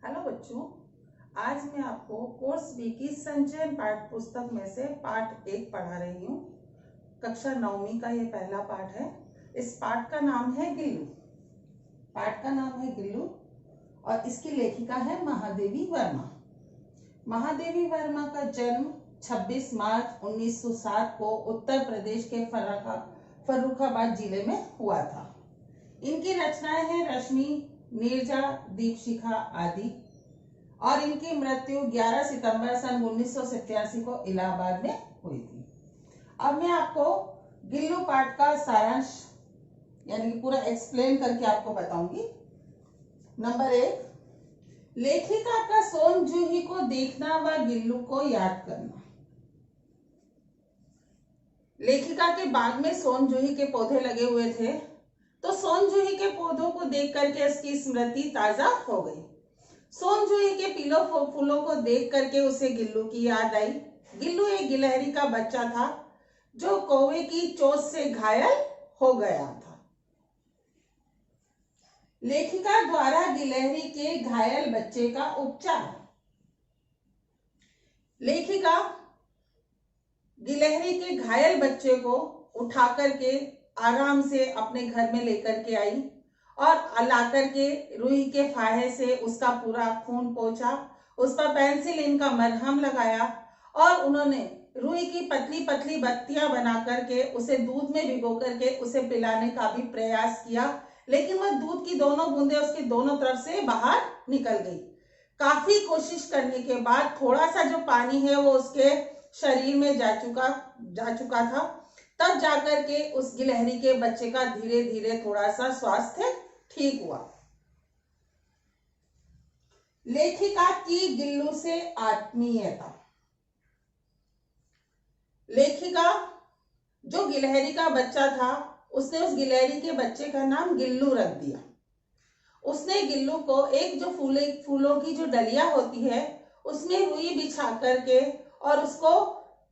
Hello बच्चों, आज मैं आपको कोर्स बी की संचयन पाठ पुस्तक में से पाठ 1 पढ़ा रही हूँ। कक्षा 9वीं का ये पहला पाठ है। इस पाठ का नाम है गिल्लू। पाठ का नाम है गिल्लू और इसकी लेखिका है महादेवी वर्मा। महादेवी वर्मा का जन्म 26 मार्च 1907 को उत्तर प्रदेश के फर्रुखाबाद जिले में हुआ था। इनकी रचनाएं हैं रश्मि, नीरजा, दीपशिखा आदि, और इनकी मृत्यु 11 सितंबर सन 1987 को इलाहाबाद में हुई थी। अब मैं आपको गिल्लू पाठ का सारांश यानी कि पूरा एक्सप्लेन करके आपको बताऊंगी। नंबर 1, लेखिका का सोन जूही को देखना व गिल्लू को याद करना। लेखिका के बाग में सोन जूही के पौधे लगे हुए थे, तो सोन जूही के पौधों को देख करके उसकी स्मृति ताजा हो गई। सोन जूही के पीले फूलों को देख करके उसे गिल्लू की याद आई। गिल्लू एक गिलहरी का बच्चा था जो कौवे की चोट से घायल हो गया था। लेखिका द्वारा गिलहरी के घायल बच्चे का उपचार। लेखिका गिलहरी के घायल बच्चे को उठा करके आराम से अपने घर में लेकर के आई और ला करके रुई के फाहे से उसका पूरा खून पोंछा, उस पर पेनिसिलिन का मरहम लगाया और उन्होंने रुई की पतली पतली बत्तियां बना करके उसे दूध में भिगो करके उसे पिलाने का भी प्रयास किया, लेकिन वह दूध की दोनों बूंदें उसकी दोनों तरफ से बाहर निकल गई। काफी कोशिश करने के बाद थोड़ा सा जो पानी है वो उसके शरीर में जा चुका था। तब जाकर के उस गिलहरी के बच्चे का धीरे धीरे थोड़ा सा स्वास्थ्य ठीक हुआ। लेखिका की गिल्लू से आत्मीयता। लेखिका जो गिलहरी का बच्चा था उसने उस गिलहरी के बच्चे का नाम गिल्लू रख दिया। उसने गिल्लू को एक जो फूलों की जो डलिया होती है उसमें रुई बिछा करके और उसको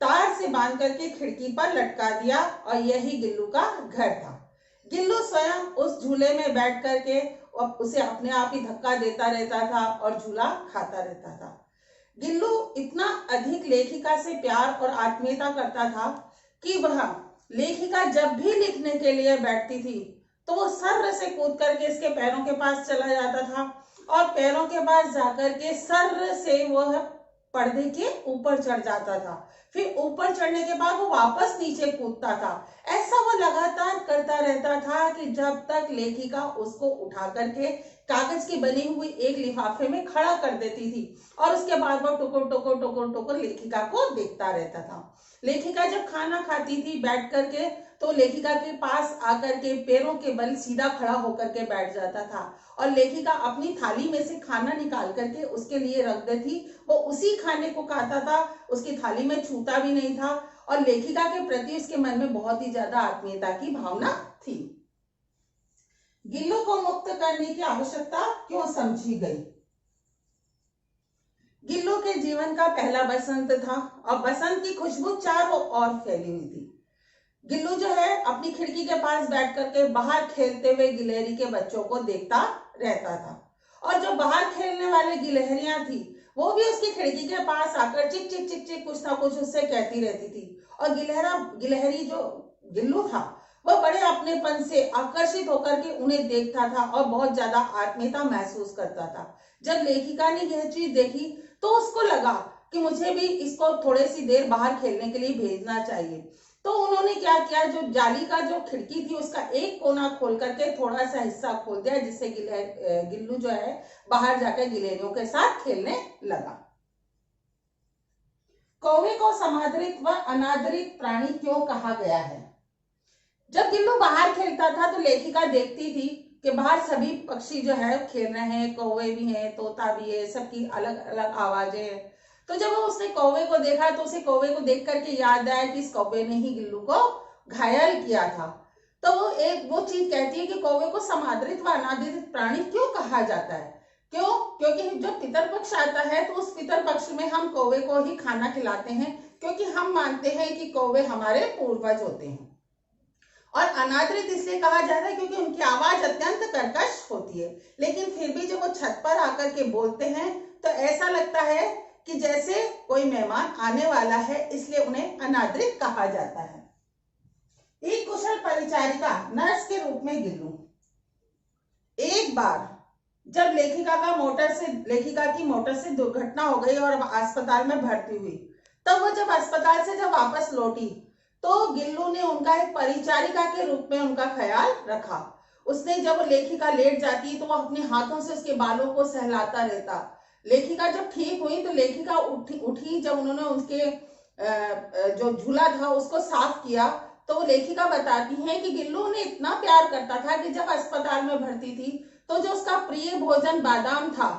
तार से बांध करके खिड़की पर लटका दिया और यही गिल्लू का घर था। गिल्लू स्वयं उस झूले में बैठ करके उसे अपने आप ही धक्का देता रहता था और झूला खाता रहता था। गिल्लू इतना अधिक लेखिका से प्यार और आत्मीयता करता था कि वह लेखिका जब भी लिखने के लिए बैठती थी तो वो सर्र से कूद करके इसके पैरों के पास चला जाता था और पैरों के पास जाकर के सर्र से वह पर्दे के ऊपर चढ़ जाता था। फिर ऊपर चढ़ने के बाद वो वापस नीचे कूदता था। ऐसा वो लगातार करता रहता था कि जब तक लेखिका उसको उठा करके कागज की बनी हुई एक लिफाफे में खड़ा कर देती थी और उसके बाद वो टुकुर टुकुर टुकुर टुकुर लेखिका को देखता रहता था। लेखिका जब खाना खाती थी बैठ करके तो लेखिका के पास आकर के पैरों के बल सीधा खड़ा होकर के बैठ जाता था और लेखिका अपनी थाली में से खाना निकाल करके उसके लिए रख देती। वो उसी खाने को खाता था, उसकी थाली में छूता भी नहीं था और लेखिका के प्रति उसके मन में बहुत ही ज्यादा आत्मीयता की भावना थी। गिल्लू को मुक्त करने की आवश्यकता क्यों समझी गई? गिल्लू के जीवन का पहला बसंत था और बसंत की खुशबू चारों ओर फैली हुई थी। गिल्लू जो है अपनी खिड़की के पास बैठ करके बाहर खेलते हुए गिलहरी के बच्चों को देखता रहता था और जो बाहर खेलने वाले गिलहरियां थी वो भी उसकी खिड़की के पास आकर चिक चिक चिक चिक कुछ ना कुछ उससे कहती रहती थी और गिलहरी जो गिल्लू था वह बड़े अपनेपन से आकर्षित होकर के उन्हें देखता था और बहुत ज्यादा आत्मीयता महसूस करता था। जब लेखिका ने यह चीज देखी तो उसको लगा कि मुझे भी इसको थोड़ी सी देर बाहर खेलने के लिए भेजना चाहिए। तो उन्होंने क्या किया, जो जाली का जो खिड़की थी उसका एक कोना खोल करके थोड़ा सा हिस्सा खोल दिया जिससे गिल्लू जो है बाहर जाकर गिलहरियों के साथ खेलने लगा। कौवे को समादरित व अनादरित प्राणी क्यों कहा गया है? जब गिल्लू बाहर खेलता था तो लेखिका देखती थी कि बाहर सभी पक्षी जो है खेल रहे हैं, कौवे भी हैं, तोता भी है, सबकी अलग अलग आवाजें हैं। तो जब उसने कौवे को देखा तो उसे कौवे को देख करके याद आया कि इस कौवे ने ही गिल्लू को घायल किया था। तो वो चीज कहती है कि कौवे को समादरित व अनादरित प्राणी क्यों कहा जाता है? क्यों? क्योंकि जब पितरपक्ष आता है तो उस पितरपक्ष में हम कौवे को ही खाना खिलाते हैं क्योंकि हम मानते हैं कि कौवे हमारे पूर्वज होते हैं और अनादरित इसलिए कहा जाता है क्योंकि उनकी आवाज अत्यंत कर्कश होती है, लेकिन फिर भी जब वो छत पर आकर के बोलते हैं तो ऐसा लगता है कि जैसे कोई मेहमान आने वाला है, इसलिए उन्हें अनादरित कहा जाता है। एक कुशल परिचारिका नर्स के रूप में गिल्लू। एक बार जब लेखिका की मोटर से दुर्घटना हो गई और अस्पताल में भर्ती हुई, तब वो जब अस्पताल से वापस लौटी तो गिल्लू ने उनका एक परिचारिका के रूप में उनका ख्याल रखा। उसने जब लेखिका लेट जाती तो वो अपने हाथों से उसके बालों को सहलाता रहता। लेखिका जब ठीक हुई तो लेखिका उठी जब उन्होंने उसके जो झूला था उसको साफ किया तो वो लेखिका बताती हैं कि गिल्लू उन्हें इतना प्यार करता था कि जब अस्पताल में भर्ती थी तो जो उसका प्रिय भोजन बादाम था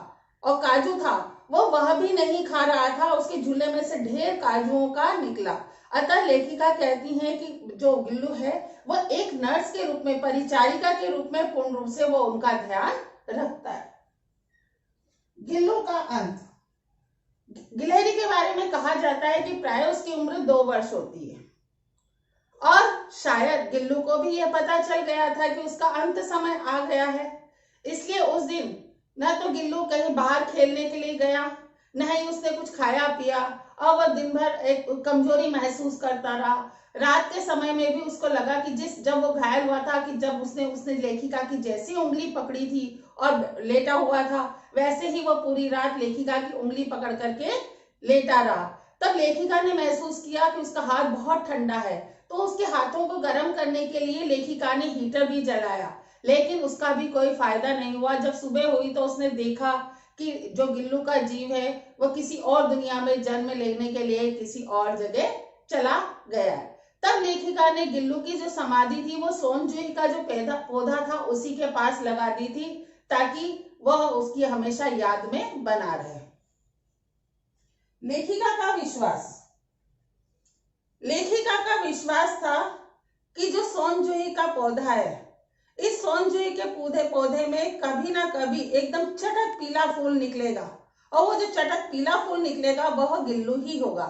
और काजू था वो वह भी नहीं खा रहा था, उसके झूले में से ढेर काजुओं का निकला। अतः लेखिका कहती हैं कि जो गिल्लू है वो एक नर्स के रूप में, परिचारिका के रूप में पूर्ण रूप से वो उनका ध्यान रखता है। गिल्लू का अंत। गिलहरी के बारे में कहा जाता है कि प्राय उसकी उम्र 2 वर्ष होती है और शायद गिल्लू को भी यह पता चल गया था कि उसका अंत समय आ गया है। इसलिए उस दिन न तो गिल्लू कहीं बाहर खेलने के लिए गया, न ही उसने कुछ खाया पिया और वह दिन भर एक कमजोरी महसूस करता रहा। रात के समय में भी उसको लगा कि जब वो घायल हुआ था कि जब उसने लेखिका की जैसी उंगली पकड़ी थी और लेटा हुआ था, वैसे ही वो पूरी रात लेखिका की उंगली पकड़ करके लेटा रहा। तब लेखिका ने महसूस किया कि उसका हाथ बहुत ठंडा है, तो उसके हाथों को गर्म करने के लिए लेखिका ने हीटर भी जलाया, लेकिन उसका भी कोई फायदा नहीं हुआ। जब सुबह हुई तो उसने देखा कि जो गिल्लू का जीव है वो किसी और दुनिया में जन्म लेने के लिए किसी और जगह चला गया है। तब लेखिका ने गिल्लू की जो समाधि थी वो सोनजूही का जो पौधा था उसी के पास लगा दी थी, ताकि वह उसकी हमेशा याद में बना रहे। लेखिका का विश्वास। लेखिका का विश्वास था कि जो सोनजूही का पौधा है, इस सोनजूही के पौधे में कभी ना कभी एकदम चटक पीला फूल निकलेगा और वो जो चटक पीला फूल निकलेगा वह गिल्लू ही होगा।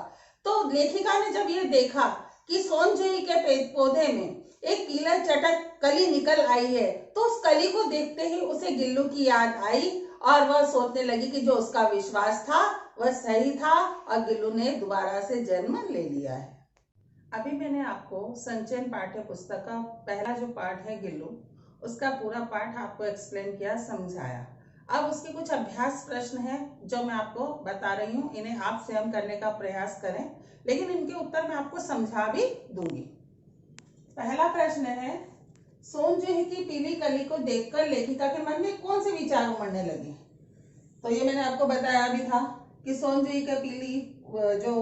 तो लेखिका ने जब ये देखा कि सोनजूही के पौधे में एक पीला चटक कली निकल आई है, तो उस कली को देखते ही उसे गिल्लू की याद आई और वह सोचने लगी कि जो उसका विश्वास था वह सही था और गिल्लू ने दोबारा से जन्म ले लिया है। अभी मैंने आपको संचयन पाठ्य पुस्तक का पहला जो पाठ है गिल्लू, उसका पूरा पाठ आपको एक्सप्लेन किया, समझाया। अब उसके कुछ अभ्यास प्रश्न हैं जो मैं आपको बता रही हूँ, इन्हें आप स्वयं करने का प्रयास करें, लेकिन इनके उत्तर मैं आपको समझा भी दूंगी। पहला प्रश्न है, सोनजूही की पीली कली को देखकर लेखिका के मन में कौन से विचार उमड़ने लगे? तो ये मैंने आपको बताया भी था कि सोनजूही की पीली जो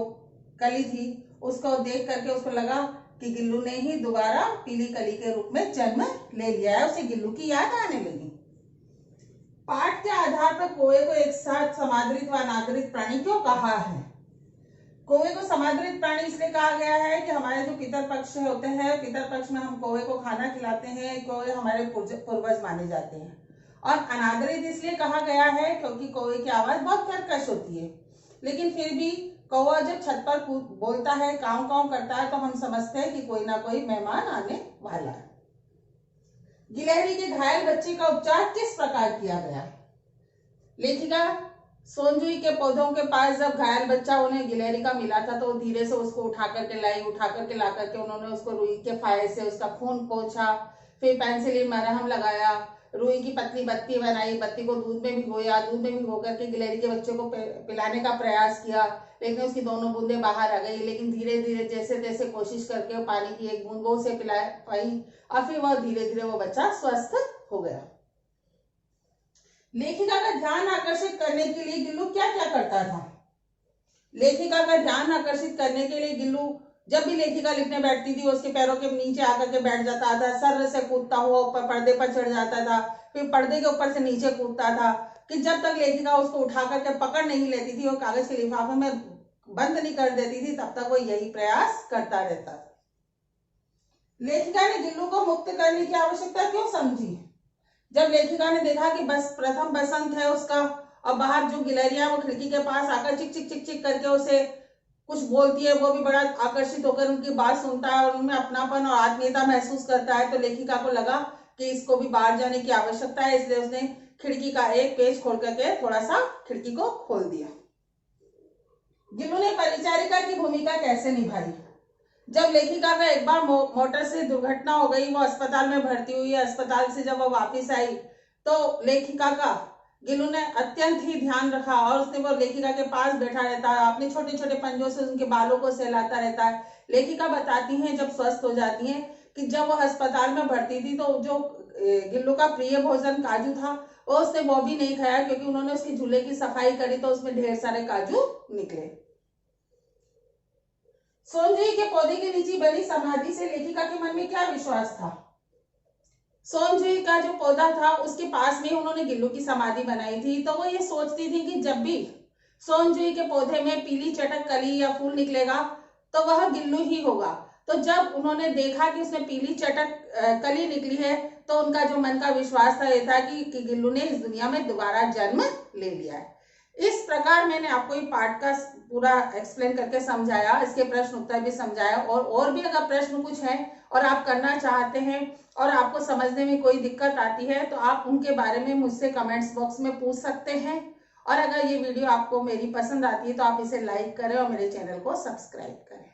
कली थी उसको देख करके उसको लगा कि गिल्लू ने ही दोबारा पीली कली के रूप में जन्म ले लिया है, उसे गिल्लू की याद आने लगी। पाठ के आधार पर कौवे को एक साथ समादरित व अनादरित प्राणी क्यों कहा है? कौवे को समादरित प्राणी इसलिए कहा गया है कि हमारे जो पितर पक्ष होते हैं, पितर पक्ष में हम कौवे को खाना खिलाते हैं, कौवे हमारे पूर्वज माने जाते हैं। और अनादरित इसलिए कहा गया है क्योंकि कौवे की आवाज बहुत कर्कश होती है, लेकिन फिर भी कौवा जब छत पर बोलता है, काव काव करता है, तो हम समझते हैं कि कोई ना कोई मेहमान आने वाला है। गिलहरी के घायल बच्चे का उपचार किस प्रकार किया गया? लेखिका सोनजूही के पौधों के पास जब घायल बच्चा उन्हें गिलहरी का मिला था तो धीरे से उसको उठा करके ला करके उन्होंने उसको रुई के फाये से उसका खून पोंछा, फिर पेंसिलिन मरहम लगाया, रुई की पतली बत्ती बनाई, बत्ती को दूध में भिगोया, दूध में भिगो करके गिलहरी के बच्चे को पिलाने का प्रयास किया, लेकिन उसकी दोनों बूंदें बाहर आ गई। लेकिन धीरे धीरे जैसे तैसे कोशिश करके पानी की एक बूंद वो उसे पिला पाई और फिर वह धीरे धीरे वो बच्चा स्वस्थ हो गया। लेखिका का ध्यान आकर्षित करने के लिए गिल्लू क्या क्या करता था? लेखिका का ध्यान आकर्षित करने के लिए गिल्लू जब भी लेखिका लिखने बैठती थी उसके पैरों के नीचे आकर के बैठ जाता था, सर्र से कूदता हुआ ऊपर पर्दे पर चढ़ जाता था, फिर पर्दे के ऊपर से नीचे कूदता था कि जब तक लेखिका उसको उठा करके पकड़ नहीं लेती थी और कागज के लिफाफे में बंद नहीं कर देती थी, तब तक वो यही प्रयास करता रहता था। लेखिका ने गिल्लू को मुक्त करने की आवश्यकता क्यों समझी? जब लेखिका ने देखा कि बस प्रथम बसंत है उसका और बाहर जो गिलहरियां वो खिड़की के पास आकर चिक चिक चिक चिक करके उसे कुछ बोलती है वो भी बड़ा आकर्षित होकर उनकी बात सुनता है और उनमें अपनापन और आत्मीयता महसूस करता है। तो लेखिका को लगा कि इसको भी बाहर जाने की आवश्यकता है, इसलिए उसने खिड़की का एक पेच खोल करके थोड़ा सा खिड़की को खोल दिया। गिल्लू ने परिचारिका की भूमिका कैसे निभाई? जब लेखिका का एक बार मोटर से दुर्घटना हो गई, वो अस्पताल में भर्ती हुई। अस्पताल से जब वो वापस आई तो लेखिका का गिल्लू ने अत्यंत ही ध्यान रखा और उसने वो लेखिका के पास बैठा रहता है, अपने छोटे छोटे पंजों से उनके बालों को सहलाता रहता है। लेखिका बताती हैं जब स्वस्थ हो जाती हैं कि जब वो अस्पताल में भर्ती थी तो जो गिल्लू का प्रिय भोजन काजू था वो उसने वो भी नहीं खाया, क्योंकि उन्होंने उसके झूले की सफाई करी तो उसमें ढेर सारे काजू निकले। सोनजुई के पौधे के नीचे बनी समाधि से लेखिका के मन में क्या विश्वास था? सोनजुई का जो पौधा था उसके पास में उन्होंने गिल्लू की समाधि बनाई थी, तो वो ये सोचती थी कि जब भी सोनजुई के पौधे में पीली चटक कली या फूल निकलेगा तो वह गिल्लू ही होगा। तो जब उन्होंने देखा कि उसमें पीली चटक कली निकली है तो उनका जो मन का विश्वास था ये था कि गिल्लू ने इस दुनिया में दोबारा जन्म ले लिया है। इस प्रकार मैंने आपको ये पाठ का पूरा एक्सप्लेन करके समझाया, इसके प्रश्न उत्तर भी समझाया। और भी अगर प्रश्न कुछ है और आप करना चाहते हैं और आपको समझने में कोई दिक्कत आती है तो आप उनके बारे में मुझसे कमेंट्स बॉक्स में पूछ सकते हैं। और अगर ये वीडियो आपको मेरी पसंद आती है तो आप इसे लाइक करें और मेरे चैनल को सब्सक्राइब करें।